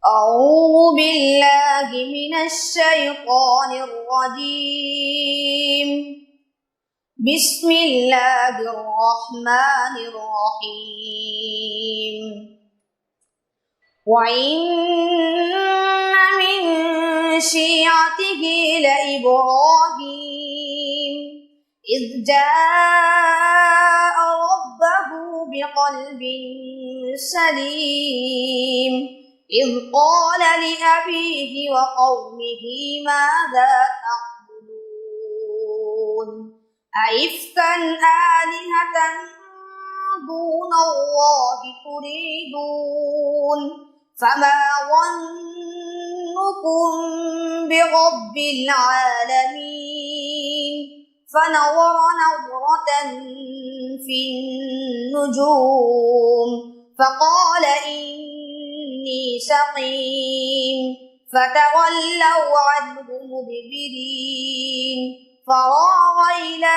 أعوذ بالله من الشيطان الرجيم. بسم الله الرحمن الرحيم. وإن من شيعته لإبراهيم إذ جاء ربه بقلب سليم إذ قال لأبيه وقومه ماذا تعبدون أئفكا آلهة دون الله تريدون فما ظنكم برب العالمين فنظر نظرة في النجوم فقال إني سقيم فتولوا عنه مدبرين فراغ إلى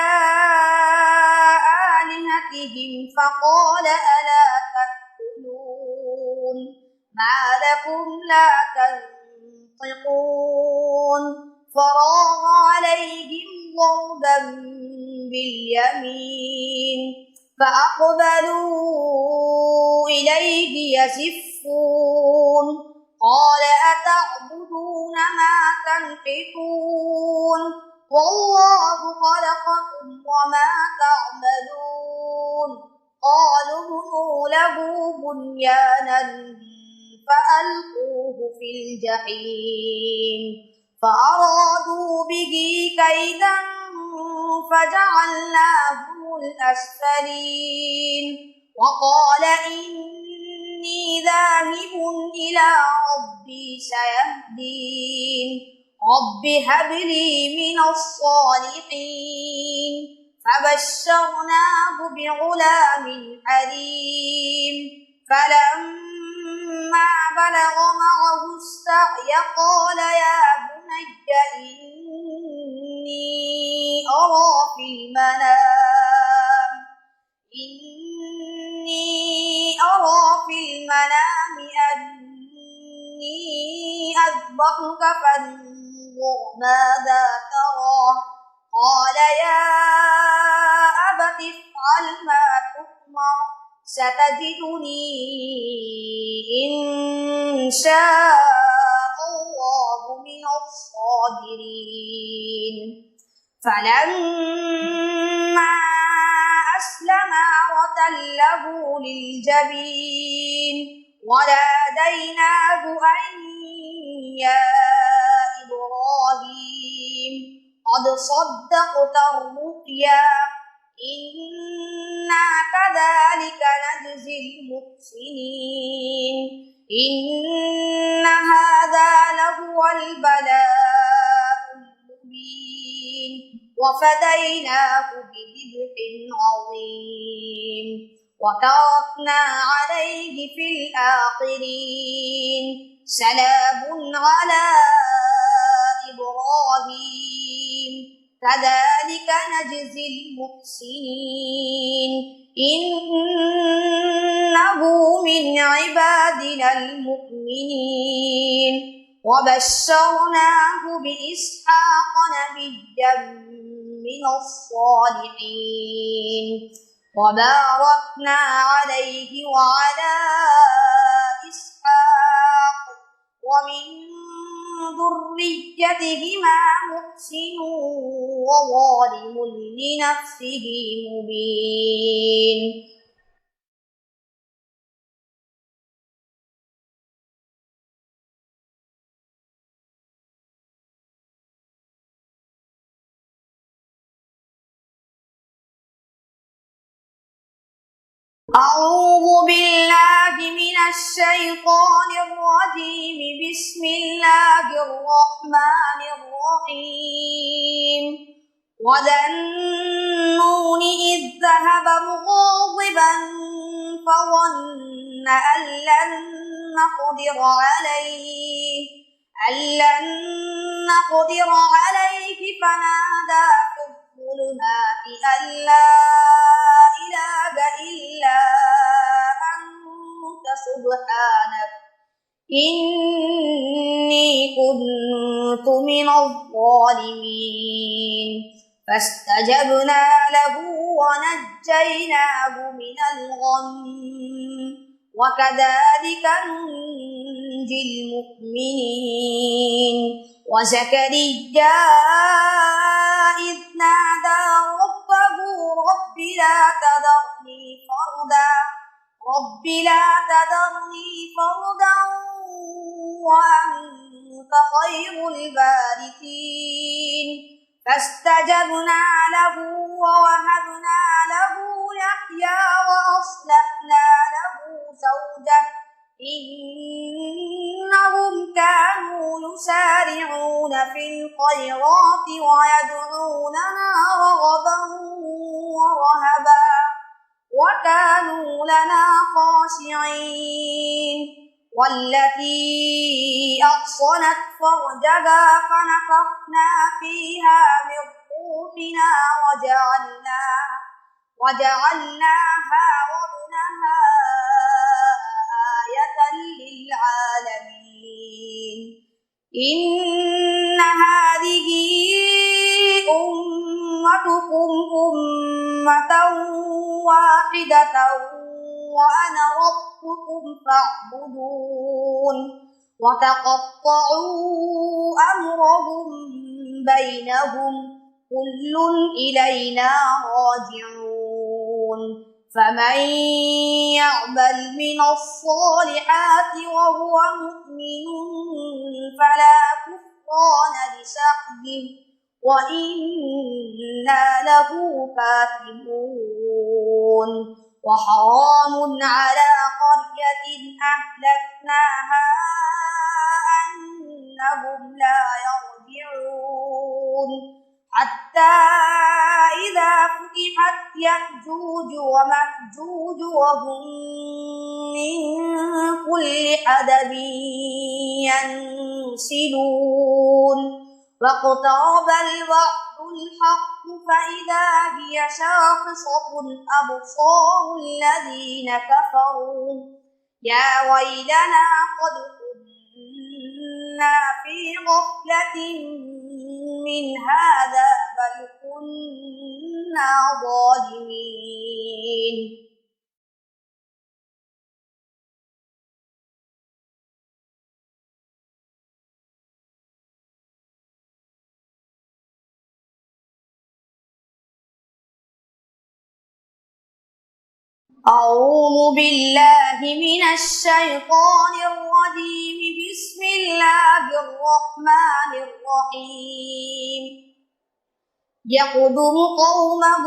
آلهتهم فقال ألا تأكلون ما لكم لا تنطقون فراغ عليهم ضربا باليمين فأقبلوا إليه يزفون قال أتعبدون ما تنحتون والله خلقكم وما تعملون قالوا ابنوا له بنيانا فألقوه في الجحيم فأرادوا به كيدا فجعلناهم الأسفلين وقال إني ذاهب إلى ربي سيهدين رب هب لي من الصالحين فبشرناه بغلام حليم فلما بلغ معه السعي قال يا بني إني أرى في المنام أني أذبحك فانظر ماذا ترى قال يا أبت افعل ما تؤمر ستجدني إن شاء الله من الصابرين فلما أسلما وتله للجبين وناديناه أن يا إبراهيم قد صدقت الرؤيا إنا كذلك نجزي المحسنين إن هذا لهو البلاء المبين وفديناه بذبح عظيم وتركنا عليه في الآخرين سلام على إبراهيم كذلك نجزي المحسنين إنه من عبادنا المؤمنين وبشرناه بإسحاق نبيا من الصالحين وباركنا عليه وعلى إسحاق ومن ذريتهما محسن وظالم لنفسه مبين أعوذ بالله من الشيطان الرجيم بسم الله الرحمن الرحيم وذا النون إذ ذهب مغاضبا فظن أن لن نقدر عليه فنادى في الظلمات أن لا إله إلا أنت إني كنت من الظالمين فاستجبنا له ونجيناه من الغم وكذلك ننجي المؤمنين وزكريا إذ نادى ربه رب لا تذرني فردا وأنت خير الوارثين فاستجبنا له ووهبنا له يحيى وأصلحنا له زوجه إنهم كانوا يسارعون في الخيرات ويدعوننا رغبا ورهبا وكانوا لنا خاشعين والتي أحصنت فرجها فنفخنا فيها من روحنا وجعلناها وابنها آية للعالمين إن هذه أمتكم أمة واحدة وأنا ربكم فاعبدون وتقطعوا أمرهم بينهم كل إلينا راجعون فمن يعمل من الصالحات وهو مؤمن فلا كفران لسعيه وإنا له كاتبون وحرام على قرية أهلكناها أنهم لا يرجعون حتى إذا فتحت يأجوج ومأجوج وهم من كل حدب ينسلون واقترب الوعد الحق فإذا هي شاخصة أبصار الذين كفروا يا ويلنا قد كنا في غفلة من هذا بل كنا ظالمين أعوذ بالله من الشيطان الرجيم بسم الله الرحمن الرحيم يقدم قومه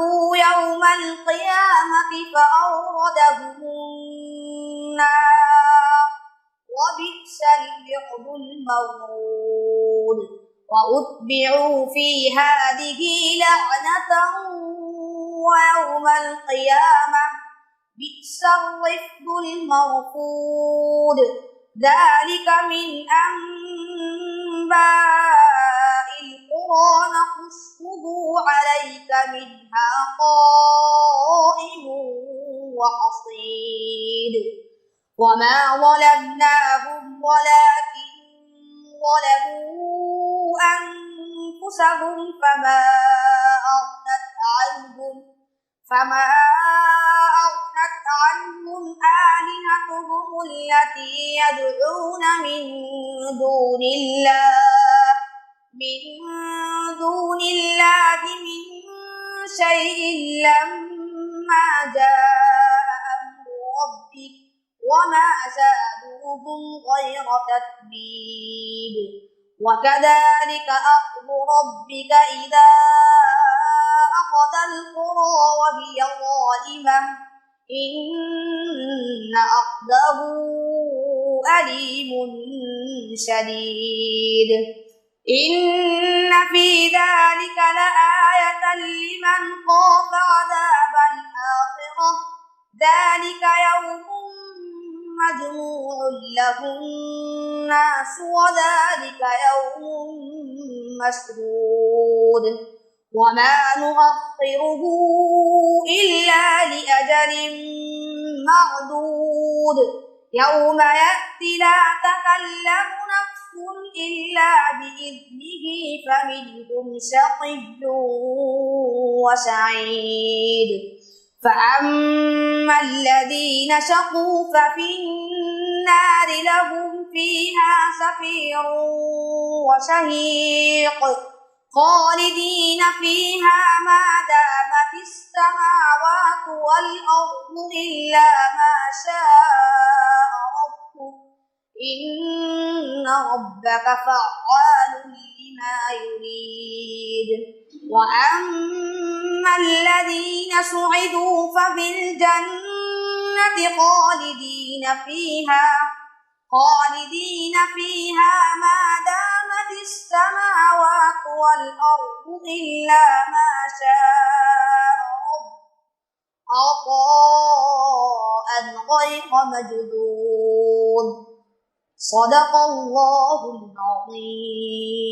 يوم القيامة فأوردهم النار وبئس الوعد المورود وأتبعوا في هذه لعنة ويوم القيامة بئس الرفد المرفود ذلك من أنباء القرى نقصه عليك منها قائم وحصيد وما ظلمناهم ولكن ظلموا أنفسهم فما أغنت عنهم آلهتهم التي يدعون من دون الله من شيء لما جاء أمر ربك وما زادوهم غير تتبيب وكذلك أخذ ربك إذا أخذ القرى وهي ظالمة إن أخذه أليم شديد إن في ذلك لآية لمن خاف عذاب الآخرة ذلك يوم مجموع له الناس وذلك يوم مشهود وما نؤخره إلا لأجل معدود يوم يأتي لا تكلم نفس إلا بإذنه فمنهم شقي وسعيد فأما الذين شقوا ففي النار لهم فيها زفير وشهيق خالدين فيها ما دامت السماوات والأرض إلا ما شاء ربك إن ربك فعال لما يريد وأما الذين سعدوا ففي الجنة خالدين فيها ما دامت السماوات والأرض إلا ما شاء ربك عطاء غير مجدود صدق الله العظيم.